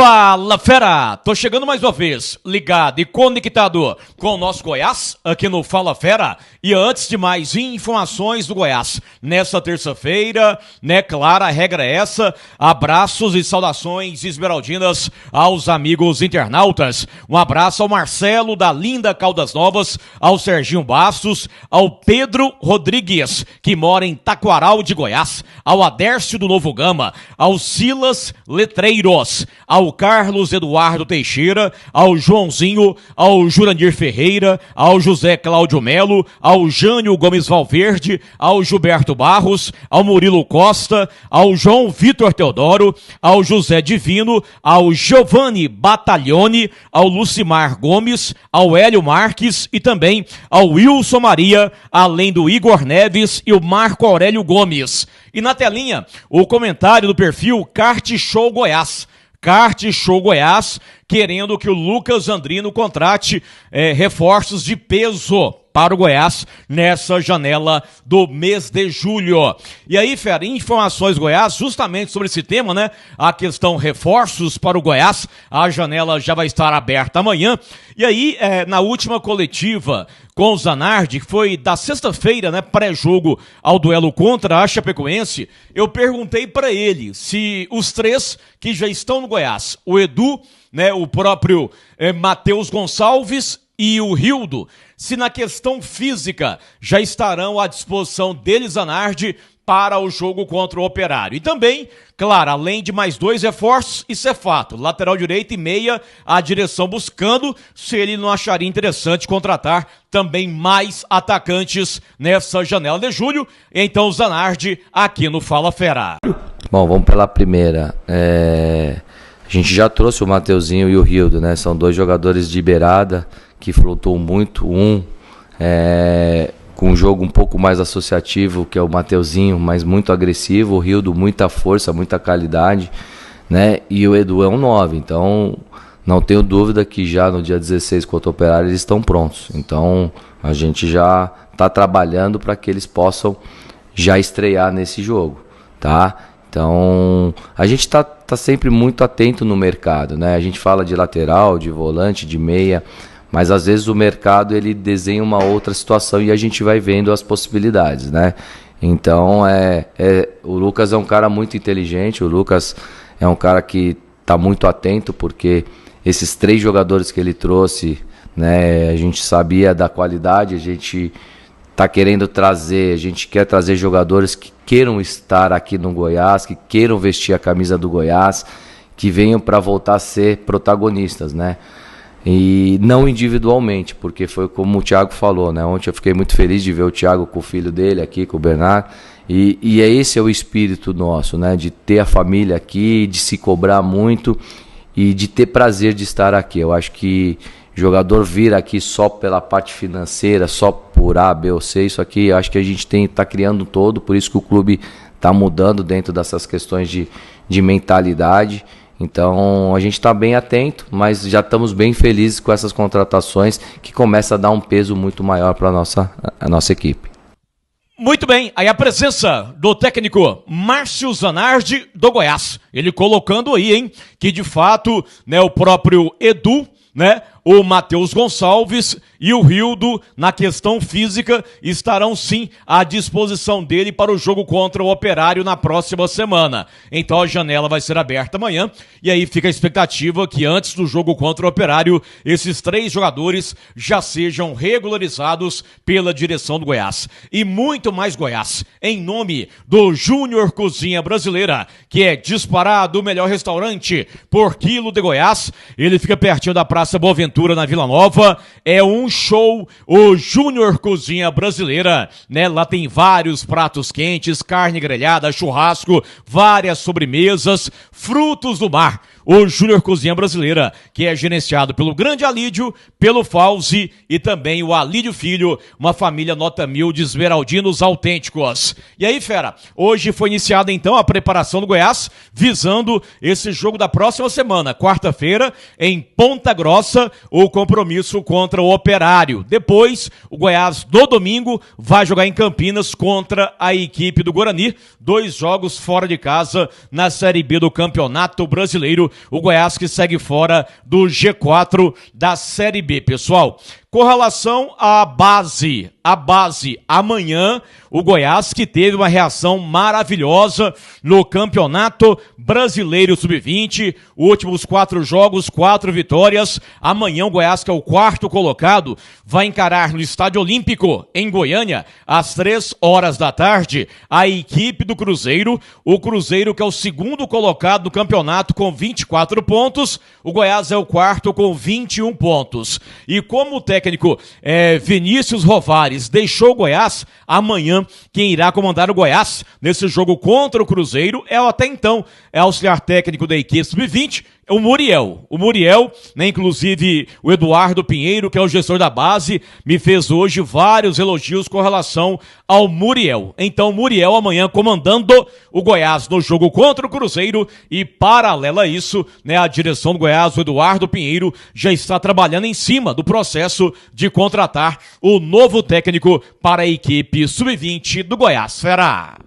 Fala, fera! Tô chegando mais uma vez, ligado e conectado com o nosso Goiás, aqui no Fala Fera. E antes de mais informações do Goiás, nessa terça-feira, né, claro, a regra é essa, abraços e saudações esmeraldinas aos amigos internautas. Um abraço ao Marcelo da linda Caldas Novas, ao Serginho Bastos, ao Pedro Rodrigues, que mora em Taquaral de Goiás, ao Adércio do Novo Gama, ao Silas Letreiros, ao Carlos Eduardo Teixeira, ao Joãozinho, ao Jurandir Ferreira, ao José Cláudio Melo, ao Jânio Gomes Valverde, ao Gilberto Barros, ao Murilo Costa, ao João Vitor Teodoro, ao José Divino, ao Giovanni Battaglione, ao Lucimar Gomes, ao Hélio Marques e também ao Wilson Maria, além do Igor Neves e o Marco Aurélio Gomes. E na telinha, o comentário do perfil Kart Show Goiás. Kart Show Goiás, querendo que o Lucas Andrino contrate reforços de peso para o Goiás nessa janela do mês de julho. E aí, fera, informações Goiás, justamente sobre esse tema, né? A questão reforços para o Goiás, a janela já vai estar aberta amanhã. E aí, na última coletiva com o Zanardi, que foi da sexta-feira, né, pré-jogo ao duelo contra a Chapecoense, eu perguntei para ele se os três que já estão no Goiás, o Edu, né, o próprio Matheus Gonçalves e o Rildo, se na questão física já estarão à disposição deles, Zanardi, para o jogo contra o Operário. E também, claro, além de mais dois reforços, isso é fato, lateral direito e meia, a direção buscando se ele não acharia interessante contratar também mais atacantes nessa janela de julho. Então, o Zanardi aqui no Fala Fera. Bom, vamos pela primeira. A gente já trouxe o Mateuzinho e o Rildo, né? São dois jogadores de beirada que flutuam muito. Com um jogo um pouco mais associativo, que é o Mateuzinho, mas muito agressivo. O Rildo, muita força, muita qualidade, né? E o Edu é um 9. Então, não tenho dúvida que já no dia 16 contra o Operário eles estão prontos. Então, a gente já está trabalhando para que eles possam já estrear nesse jogo, tá? Então, a gente está sempre muito atento no mercado, né? A gente fala de lateral, de volante, de meia, mas às vezes o mercado ele desenha uma outra situação e a gente vai vendo as possibilidades, né? Então, o Lucas é um cara muito inteligente, o Lucas é um cara que está muito atento, porque esses três jogadores que ele trouxe, né, a gente sabia da qualidade, a gente está querendo trazer, a gente quer trazer jogadores que queiram estar aqui no Goiás, que queiram vestir a camisa do Goiás, que venham para voltar a ser protagonistas, né? E não individualmente, porque foi como o Thiago falou, né? Ontem eu fiquei muito feliz de ver o Thiago com o filho dele aqui, com o Bernardo, e esse é o espírito nosso, né? De ter a família aqui, de se cobrar muito e de ter prazer de estar aqui. Eu acho que jogador vir aqui só pela parte financeira, só por A, B ou C, isso aqui eu acho que a gente está criando um todo, por isso que o clube está mudando dentro dessas questões de mentalidade. Então a gente está bem atento, mas já estamos bem felizes com essas contratações que começam a dar um peso muito maior para a nossa equipe. Muito bem, aí a presença do técnico Márcio Zanardi do Goiás, ele colocando aí, hein, que de fato, né, o próprio Edu, né, o Matheus Gonçalves e o Rildo, na questão física, estarão sim à disposição dele para o jogo contra o Operário na próxima semana. Então a janela vai ser aberta amanhã e aí fica a expectativa que antes do jogo contra o Operário, esses três jogadores já sejam regularizados pela direção do Goiás. E muito mais Goiás, em nome do Júnior Cozinha Brasileira, que é disparado o melhor restaurante por quilo de Goiás. Ele fica pertinho da Praça Boaventura, na Vila Nova. É um show, o Júnior Cozinha Brasileira, né? Lá tem vários pratos quentes, carne grelhada, churrasco, várias sobremesas, frutos do mar. O Júnior Cozinha Brasileira, que é gerenciado pelo Grande Alídio, pelo Fauzi e também o Alídio Filho, uma família nota 1000 de esmeraldinos autênticos. E aí, fera, hoje foi iniciada então a preparação do Goiás, visando esse jogo da próxima semana, quarta-feira, em Ponta Grossa, o compromisso contra o Operário. Depois, o Goiás, no domingo, vai jogar em Campinas contra a equipe do Guarani, 2 jogos fora de casa na Série B do Campeonato Brasileiro, o Goiás que segue fora do G4 da Série B, pessoal. Com relação à base, amanhã o Goiás que teve uma reação maravilhosa no Campeonato Brasileiro Sub-20, últimos 4 jogos, 4 vitórias. Amanhã o Goiás, que é o 4º colocado, vai encarar no Estádio Olímpico, em Goiânia, às 3 horas da tarde, a equipe do Cruzeiro. O Cruzeiro, que é o 2º colocado do campeonato com 24 pontos, o Goiás é o 4º com 21 pontos. E como o técnico Vinícius Rovares deixou o Goiás, amanhã quem irá comandar o Goiás nesse jogo contra o Cruzeiro é até então auxiliar técnico da equipe Sub-20, o Muriel. O Muriel, né, inclusive o Eduardo Pinheiro, que é o gestor da base, me fez hoje vários elogios com relação ao Muriel. Então, Muriel amanhã comandando o Goiás no jogo contra o Cruzeiro e, paralelo a isso, né, a direção do Goiás, o Eduardo Pinheiro, já está trabalhando em cima do processo de contratar o novo técnico para a equipe Sub-20 do Goiás. Fera!